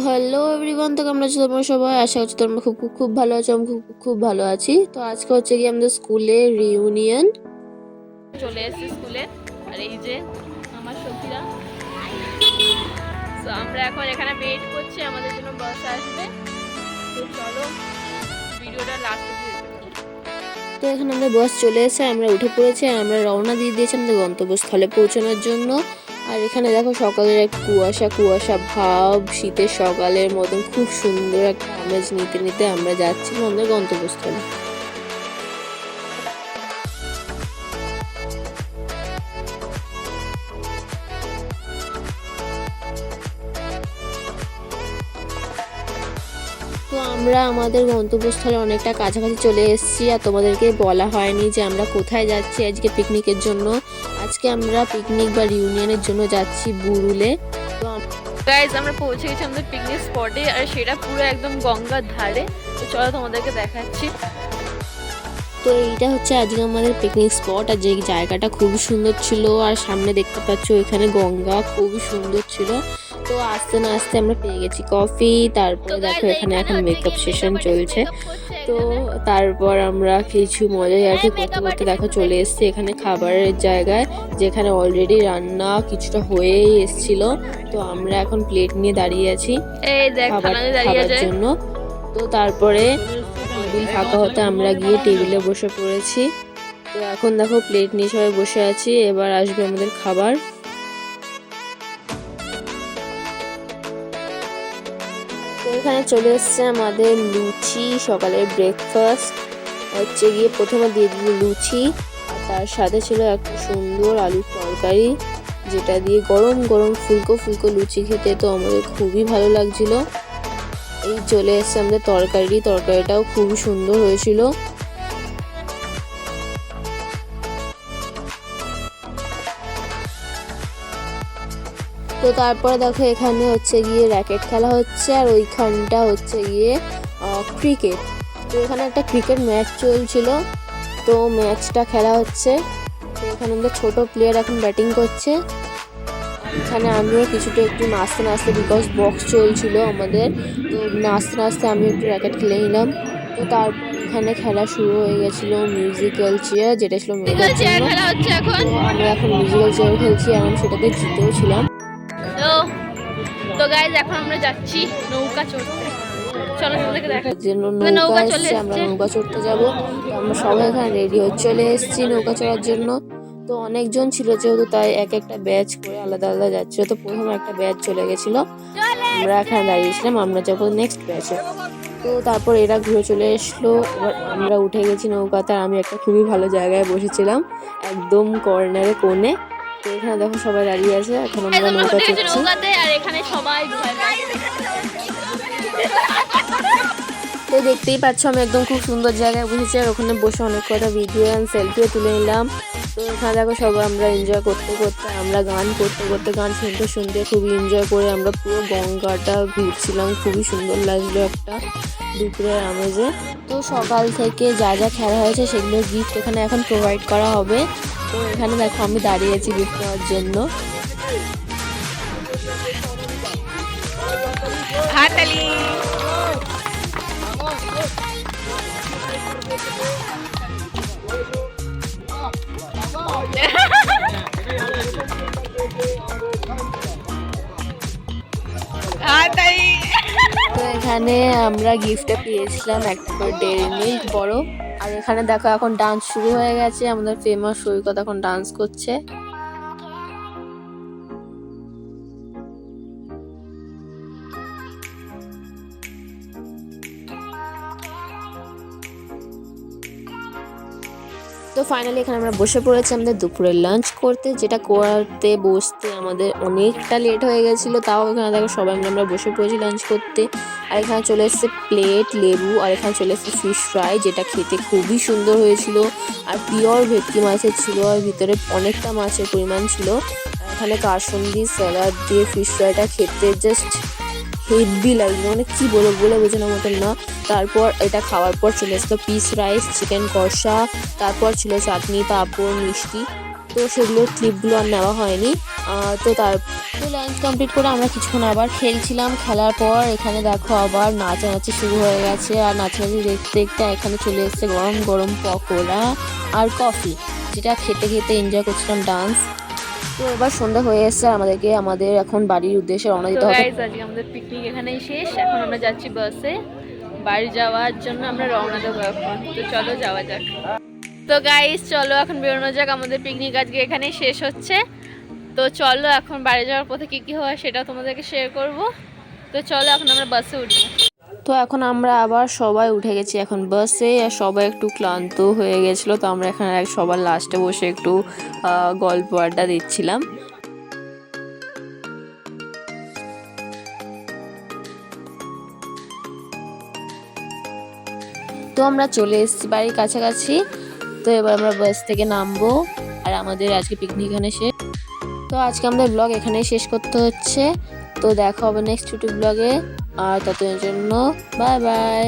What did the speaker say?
Hello everyone, তো কেমন আছো তোমরা সবাই? আশা করছি তোমরা খুব খুব খুব ভালো আছো। আমি খুব খুব খুব ভালো আছি। তো আজকে হচ্ছে কি আমাদের স্কুলে রিউনিয়ন চলে এসেছি স্কুলে। আর এই যে আমার সখীরা, তো আমরা এখন এখানে ওয়েট করছি, আমাদের জন্য বাস আসবে। তো চলো ভিডিওটা লাস্ট অবধি দেখতে থাকো। তো এখানে আমাদের বাস চলে এসে আমরা উঠে পড়েছি আর আমরা রওনা দিয়ে দিয়েছি আমাদের গন্তব্যস্থলে পৌঁছানোর জন্য। আর এখানে দেখো সকালের এক কুয়াশা কুয়াশা ভাব, শীতের সকালের মতন খুব সুন্দর একটা আমেজ নিতে নিতে আমরা যাচ্ছিলাম আমাদের গন্তব্যস্থলে। তো আমরা আমাদের গন্তব্যস্থলে অনেকটা কাছাকাছি চলে এসেছি, আর তোমাদেরকে বলা হয়নি যে আমরা কোথায় যাচ্ছি আজকে পিকনিকের জন্য। আজকে আমরা পিকনিক বা রিউনিয়নের জন্য যাচ্ছি বুরুলে। তো গাইজ আমরা পৌঁছে গেছি আমাদের পিকনিক স্পটে, আর সেটা পুরো একদম গঙ্গার ধারে। তো চলো তোমাদেরকে দেখাচ্ছি। তো এইটা হচ্ছে আজকে আমাদের পিকনিক স্পট, আর যে জায়গাটা খুবই সুন্দর ছিল। আর সামনে দেখতে পাচ্ছ এখানে গঙ্গা খুবই সুন্দর ছিল। তো আস্তে না আস্তে আমরা পেয়ে গেছি কফি। তারপরে দেখো এখানে এখন মেকআপ সেশন চলছে। তো তারপর আমরা কিছু মজাই করতে করতে দেখো চলে এসেছি এখানে খাবারের জায়গায়, যেখানে অলরেডি রান্না কিছুটা হয়েই এসেছিল। তো আমরা এখন প্লেট নিয়ে দাঁড়িয়ে আছি খাবার খাবার জন্য। তো তারপরে টেবিল ফাঁকা হতে আমরা গিয়ে টেবিলে বসে পড়েছি। তো এখন দেখো প্লেট নিয়ে সবাই বসে আছি, এবার আসবে আমাদের খাবার। তো এখানে চলে এসছে আমাদের লুচি, সকালের ব্রেকফাস্ট হচ্ছে গিয়ে প্রথমে দিয়ে দিল লুচি, আর তার সাথে ছিল একটা সুন্দর আলুর তরকারি, যেটা দিয়ে গরম গরম ফুলকো ফুলকো লুচি খেতে তো আমাদের খুবই ভালো লাগছিল। এই চলে এসছে আমাদের তরকারিটাও খুবই সুন্দর হয়েছিল। তো তারপরে দেখো এখানে হচ্ছে গিয়ে র্যাকেট খেলা হচ্ছে, আর ওইখানটা হচ্ছে গিয়ে ক্রিকেট। তো এখানে একটা ক্রিকেট ম্যাচ চলছিল, তো ম্যাচটা খেলা হচ্ছে। তো এখানে আমাদের ছোট প্লেয়ার এখন ব্যাটিং করছে। এখানে আমিও কিছুটা একটু নাচতে নাচতে, বিকজ বক্স চলছিল আমাদের, তো নাচতে নাচতে আমি একটু র্যাকেট খেলে নিলাম। তো তারপর এখানে খেলা শুরু হয়ে গেছিলো মিউজিক্যাল চেয়ার, যেটা ছিল মেয়েদের জন্য। তো আমরা এখন মিউজিক্যাল চেয়ার খেলছি, আর আমি সেটাতে জিতেও ছিলাম। তো গাইজ এখন আমরা যাচ্ছি নৌকা চড়তে। চলো তোমাদেরকে দেখার জন্য নৌকা এসছে, আমরা নৌকা চড়তে যাবো। তো আমরা সবাই এখানে রেডি হয়ে চলে এসেছি নৌকা চড়ার জন্য। তো অনেকজন ছিল যেহেতু, তাই এক একটা ব্যাচ করে আলাদা আলাদা যাচ্ছিল। তো প্রথমে একটা ব্যাচ চলে গেছিল, আমরা এখানে দাঁড়িয়েছিলাম, আমরা যাবো নেক্সট ব্যাচে। তো তারপর এরা ঘুরে চলে এসলো, এবার আমরা উঠে গেছি নৌকাতে। আমি একটা খুবই ভালো জায়গায় বসেছিলাম, একদম কর্নারে কোণে। তো এখানে দেখো সবাই দাঁড়িয়ে আছে, এখন আমরা নৌকা চড়ছি। আর এখানে সবাই তো দেখতেই পাচ্ছ আমি একদম খুব সুন্দর জায়গায় বসেছি, আর ওখানে বসে অনেক কটা ভিডিও অ্যান্ড সেলফিও তুলে নিলাম। তো এখানে দেখো সবাই আমরা এনজয় করতে করতে, আমরা গান করতে করতে, গান শুনতে শুনতে খুবই এনজয় করে আমরা পুরো গঙ্গাটা ঘুরছিলাম। খুবই সুন্দর লাগলো একটা দুপুরের আমেজে। তো সকাল থেকে যা যা খেলা হয়েছে সেগুলোর গিফট এখানে এখন প্রোভাইড করা হবে। তো এখানে দেখো আমি দাঁড়িয়ে আছি গিফট নেওয়ার জন্য। হাততালি। তো এখানে আমরা গিফটে পেয়েছিলাম একটা করে ডেইরি মিল্ক বড়। আর এখানে দেখো এখন ডান্স শুরু হয়ে গেছে, আমাদের ফেমাস সৈকত এখন ডান্স করছে। তো ফাইনালি এখানে আমরা বসে পড়েছি আমাদের দুপুরের লাঞ্চ করতে, যেটা করতে বসতে আমাদের অনেকটা লেট হয়ে গেছিলো। তাও এখানে দেখো সবাই মিলে আমরা বসে পড়েছি লাঞ্চ করতে। আর এখানে চলে এসেছে প্লেট, লেবু, আর এখানে চলে এসেছে ফিশ ফ্রাই, যেটা খেতে খুবই সুন্দর হয়েছিল। আর পিওর ভেটকি মাছের ছিল, আর ভিতরে অনেকটা মাছের পরিমাণ ছিল। আর এখানে কাসুন্দি স্যালাড দিয়ে ফিশ ফ্রাইটা খেতে জাস্ট হেভি লাগলো, মানে কি বলে বোঝানোর মতন না। তারপর এটা খাওয়ার পর চলে আসলো পিস রাইস, চিকেন কষা, তারপর ছিল চাটনি, পাঁপড়, মিষ্টি। তো সেগুলোর ক্লিপগুলো আর নেওয়া হয়নি। তো তো লাঞ্চ কমপ্লিট করে আমরা কিছুক্ষণ আবার খেলছিলাম। খেলার পর এখানে দেখো আবার নাচানাচি শুরু হয়ে গেছে, আর নাচানাচি দেখতে দেখতে এখানে চলে এসেছে গরম গরম পকোড়া আর কফি, যেটা খেতে খেতে এনজয় করছিলাম ডান্স। তো এবার সন্ধ্যা হয়ে এসেছে, আমাদের এখন বাড়ির উদ্দেশ্যে রওনা তো দিতে হবে। গাইস আজকে আমাদের পিকনিক এখানেই শেষ। এখন আমরা যাচ্ছি বাসে বাড়ি যাওয়ার জন্য, আমরা রওনা দেবো এখন। তো চলো যাওয়া যাক। তো গাইস চলো এখন বেরোনো যাক, আমাদের পিকনিক আজকে এখানেই শেষ হচ্ছে। তো চলো এখন বাড়ি যাওয়ার পথে কী কী হয় সেটা তোমাদেরকে শেয়ার করব। তো চলো এখন আমরা বাসে উঠবো। তো এখন আমরা আবার সবাই উঠে গেছি এখন বাসে, আর সবাই একটু ক্লান্ত হয়ে গেছিলো, তো আমরা এখানে সবার লাস্টে বসে একটু গল্প আড্ডা দিচ্ছিলাম। তো আমরা চলে এসেছি বাড়ির কাছাকাছি। তো এবার আমরা বাস থেকে নামবো, আর আমাদের আজকে পিকনিক এখানে শেষ। তো আজকে আমাদের ব্লগ এখানেই শেষ করতে হচ্ছে। তো দেখা হবে নেক্সট ছুটি ব্লগে, আর ততদিনের জন্য বাই বাই।